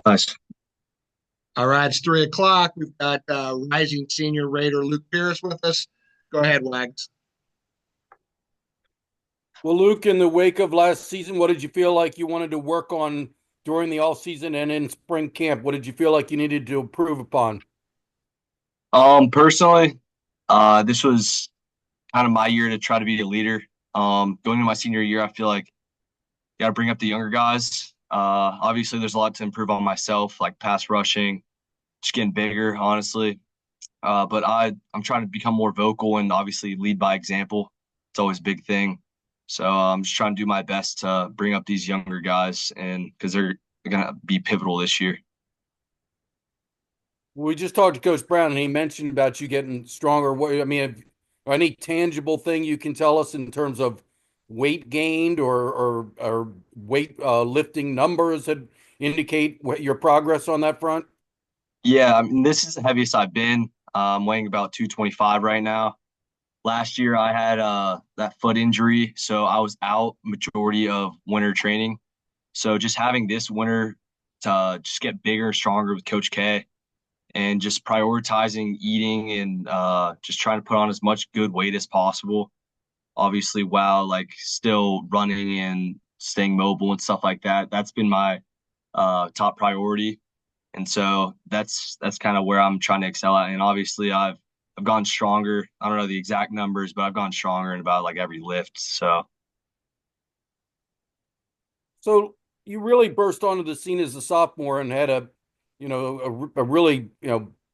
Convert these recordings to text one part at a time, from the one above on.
Nice. All right, it's 3 o'clock. We've got rising senior Raider Luke Pirris with us. Go ahead, Wags. Well, Luke, in the wake of last season, what did you feel like you wanted to work on during the off season and in spring camp? What did you feel like you needed to improve upon? Personally, this was kind of my year to try to be a leader. Going into my senior year, I feel like you got to bring up the younger guys. Obviously, there's a lot to improve on myself, like pass rushing, just getting bigger, honestly. But I'm trying to become more vocal and obviously lead by example. It's always a big thing. So I'm just trying to do my best to bring up these younger guys, and because they're gonna be pivotal this year. We just talked to Coach Brown, and he mentioned about you getting stronger. What I mean, any tangible thing you can tell us in terms of weight gained or weight lifting numbers that indicate what your progress on that front? Yeah, I mean, this is the heaviest I've been. I'm weighing about 225 right now. Last year I had that foot injury, so I was out majority of winter training. So just having this winter to just get bigger and stronger with Coach K and just prioritizing eating and just trying to put on as much good weight as possible. Obviously, while like still running and staying mobile and stuff like that. That's been my top priority. And so that's kind of where I'm trying to excel at. And obviously I've gone stronger. I don't know the exact numbers, but I've gone stronger in about like every lift. So So you really burst onto the scene as a sophomore and had a really,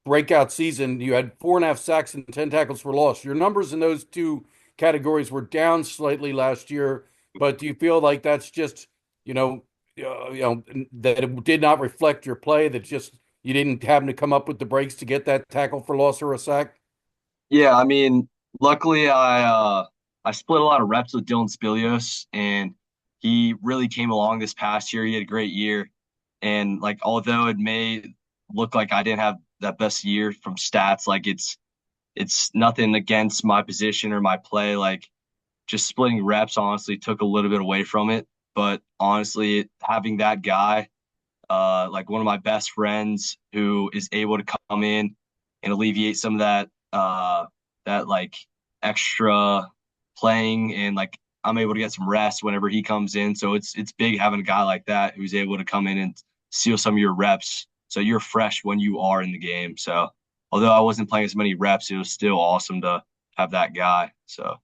breakout season. You had 4.5 sacks and 10 tackles for loss. Your numbers in those two categories were down slightly last year, but do you feel like that's just, you know, that it did not reflect your play, that just you didn't happen to come up with the breaks to get that tackle for loss or a sack? yeah, I mean, luckily I split a lot of reps with Dylan Spilios, and he really came along this past year. He had a great year. And like although it may look like I didn't have that best year from stats, like it's nothing against my position or my play. Like just splitting reps honestly took a little bit away from it. But honestly, having that guy, like one of my best friends who is able to come in and alleviate some of that like extra playing, and like I'm able to get some rest whenever he comes in. So it's big having a guy like that who's able to come in and steal some of your reps so you're fresh when you are in the game. So although I wasn't playing as many reps, it was still awesome to have that guy. So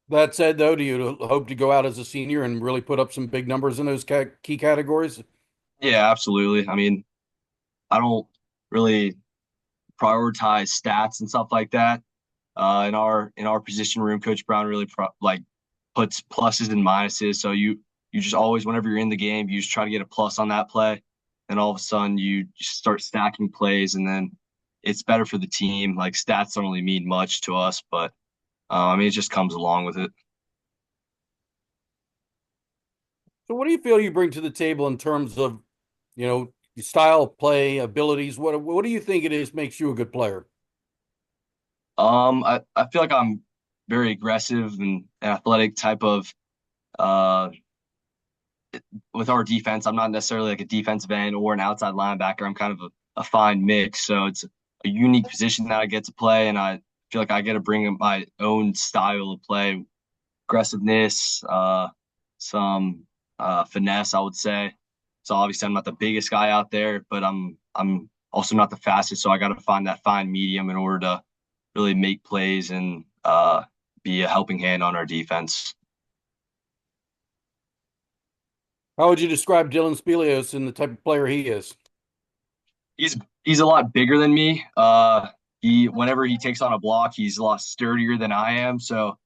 That said, though, do you hope to go out as a senior and really put up some big numbers in those key categories? yeah, absolutely. I mean, I don't really prioritize stats and stuff like that. In our position room, Coach Brown really like puts pluses and minuses. So you just always, whenever you're in the game, you just try to get a plus on that play. Then all of a sudden you just start stacking plays, and then it's better for the team. Like stats don't really mean much to us, but I mean it just comes along with it. So, what do you feel you bring to the table in terms of, your style of play, abilities? What do you think it is makes you a good player? I feel like I'm very aggressive and athletic type of uh with our defense. I'm not necessarily like a defensive end or an outside linebacker. I'm kind of a fine mix. So it's a unique position that I get to play, and I feel like I get to bring my own style of play, aggressiveness, some finesse, I would say. So obviously I'm not the biggest guy out there, but I'm also not the fastest. So I got to find that fine medium in order to really make plays and be a helping hand on our defense. How would you describe Dylan Spelios and the type of player he is? He's he's a lot bigger than me. He whenever he takes on a block, he's a lot sturdier than I am. So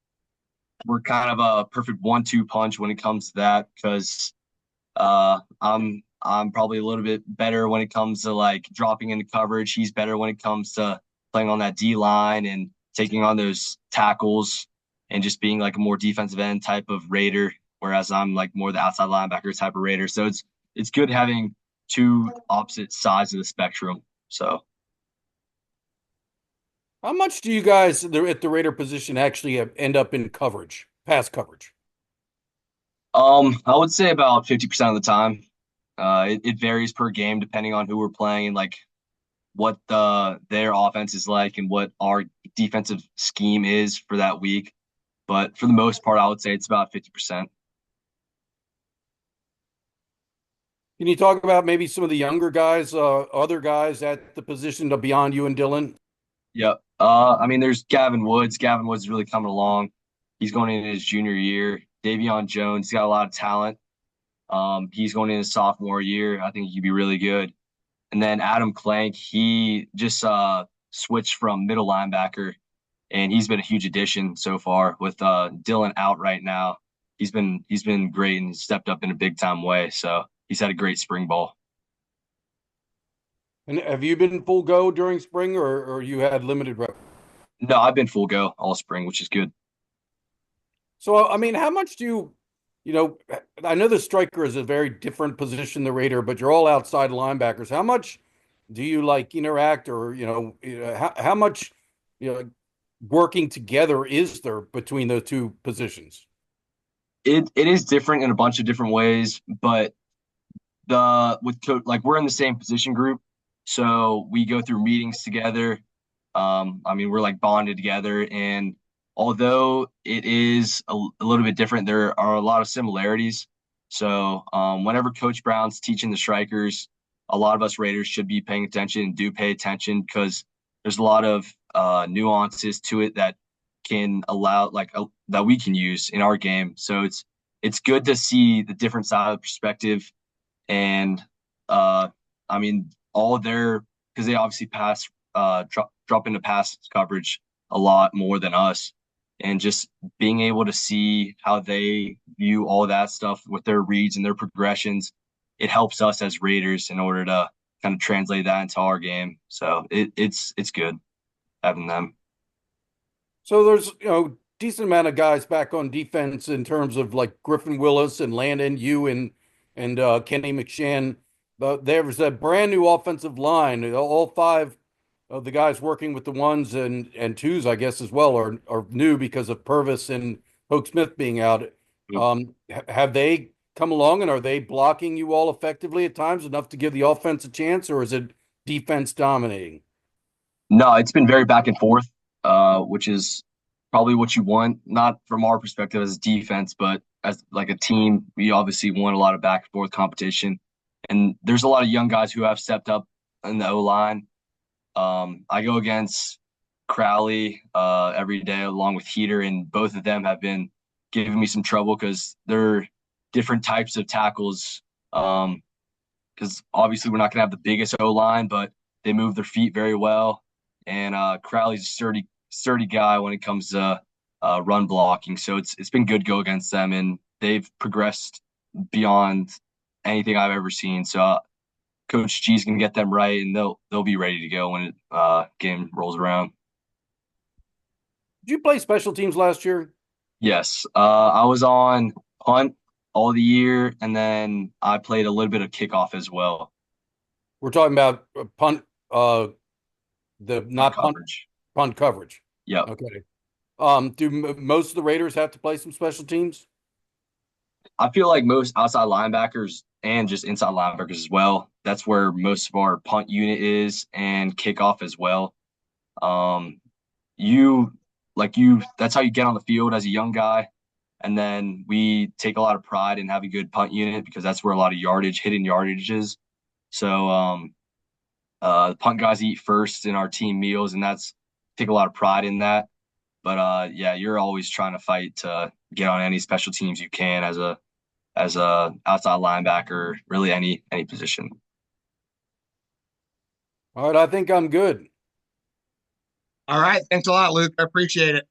we're kind of a perfect one-two punch when it comes to that because I'm probably a little bit better when it comes to like dropping into coverage. He's better when it comes to playing on that D line and taking on those tackles and just being like a more defensive end type of Raider, whereas I'm like more the outside linebacker type of Raider. So it's good having two opposite sides of the spectrum. So How much do you guys at the Raider position actually end up in coverage, pass coverage? I would say about 50% of the time. It varies per game depending on who we're playing and like what their offense is like and what our defensive scheme is for that week. But for the most part, I would say it's about 50%. Can you talk about maybe some of the younger guys, other guys at the position to beyond you and Dylan? Yep. I mean, there's Gavin Woods. Gavin Woods is really coming along. He's going into his junior year. Davion Jones, he's got a lot of talent. He's going into his sophomore year. I think he'd be really good. And then Adam Clank, he just switched from middle linebacker, and he's been a huge addition so far with Dylan out right now. He's been great and stepped up in a big time way. So he's had a great spring ball. And have you been full go during spring, or you had limited rep? No, I've been full go all spring, which is good. So, I mean, how much do you know, I know the striker is a very different position than the Raider, but you're all outside linebackers. How much do you like interact or, how much, working together is there between those two positions? It is different in a bunch of different ways, but like we're in the same position group, so we go through meetings together. I mean, we're like bonded together, and although it is a little bit different, there are a lot of similarities. So, whenever Coach Brown's teaching the strikers, a lot of us Raiders should be paying attention and do pay attention because there's a lot of nuances to it that can allow that we can use in our game. So it's good to see the different side of the perspective and uh, I mean, all their because they obviously drop into pass coverage a lot more than us, and just being able to see how they view all that stuff with their reads and their progressions, it helps us as Raiders in order to kind of translate that into our game. So it's good having them. So there's, decent amount of guys back on defense in terms of like Griffin Willis and Landon, you and Kenny McShann. But there's a brand new offensive line. All five of the guys working with the ones and twos, I guess, as well, are new because of Purvis and Hoke Smith being out. Have they come along and are they blocking you all effectively at times enough to give the offense a chance, or is it defense dominating? No, it's been very back and forth, which is probably what you want, not from our perspective as a defense, but as like a team, we obviously want a lot of back and forth competition. And there's a lot of young guys who have stepped up in the O line. I go against Crowley every day along with Heater, and both of them have been giving me some trouble because they're different types of tackles. Because obviously we're not going to have the biggest O line, but they move their feet very well. And Crowley's a sturdy guy when it comes to run blocking. So it's been good to go against them, and they've progressed beyond anything I've ever seen. So Coach G's gonna get them right, and they'll be ready to go when it game rolls around. Did you play special teams last year? Yes, I was on punt all the year, and then I played a little bit of kickoff as well. We're talking about punt, the Punt not punt coverage. punt coverage. Yep. Okay. Do most of the Raiders have to play some special teams? I feel like most outside linebackers and just inside linebackers as well. That's where most of our punt unit is and kickoff as well. Um, you that's how you get on the field as a young guy. And then we take a lot of pride in having a good punt unit because that's where a lot of hidden yardage is. So the punt guys eat first in our team meals, and that's take a lot of pride in that. But yeah, you're always trying to fight to get on any special teams you can as a outside linebacker, really any position. All right, I think I'm good. All right. Thanks a lot, Luke. I appreciate it.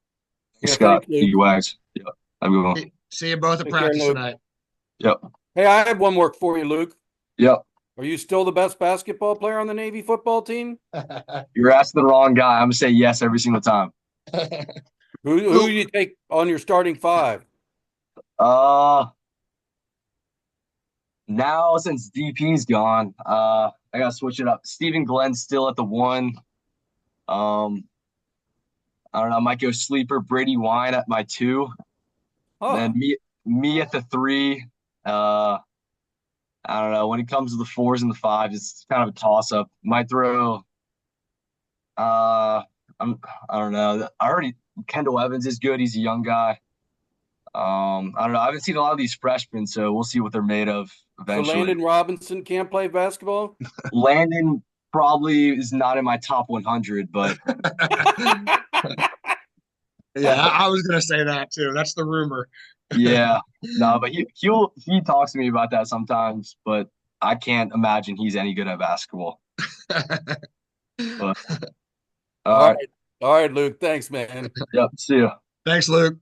Yeah, Scott, thanks, Luke. you wags. Yep. Have a good one. See you both at Take care, practice Luke. tonight. Yep. Hey, I have one more for you, Luke. Yep. Are you still the best basketball player on the Navy football team? You're asking the wrong guy. I'm gonna say yes every single time. Who do you take on your starting five? Uh Now since DP's gone, I gotta switch it up. Stephen Glenn's still at the one. Um, I don't know, I might go sleeper Brady Wine at my two. Huh. Then me at the three. Uh I don't know. When it comes to the fours and the fives, it's kind of a toss up. Might throw. Uh, I don't know. I already Kendall Evans is good. He's a young guy. I don't know. I haven't seen a lot of these freshmen, so we'll see what they're made of So eventually. Landon Robinson can't play basketball? Landon probably is not in my top 100, but Yeah, I was going to say that too. That's the rumor. yeah, no, but he talks to me about that sometimes, but I can't imagine he's any good at basketball. But all All right, right. All right, Luke. Thanks, man. yep, see ya. Thanks, Luke.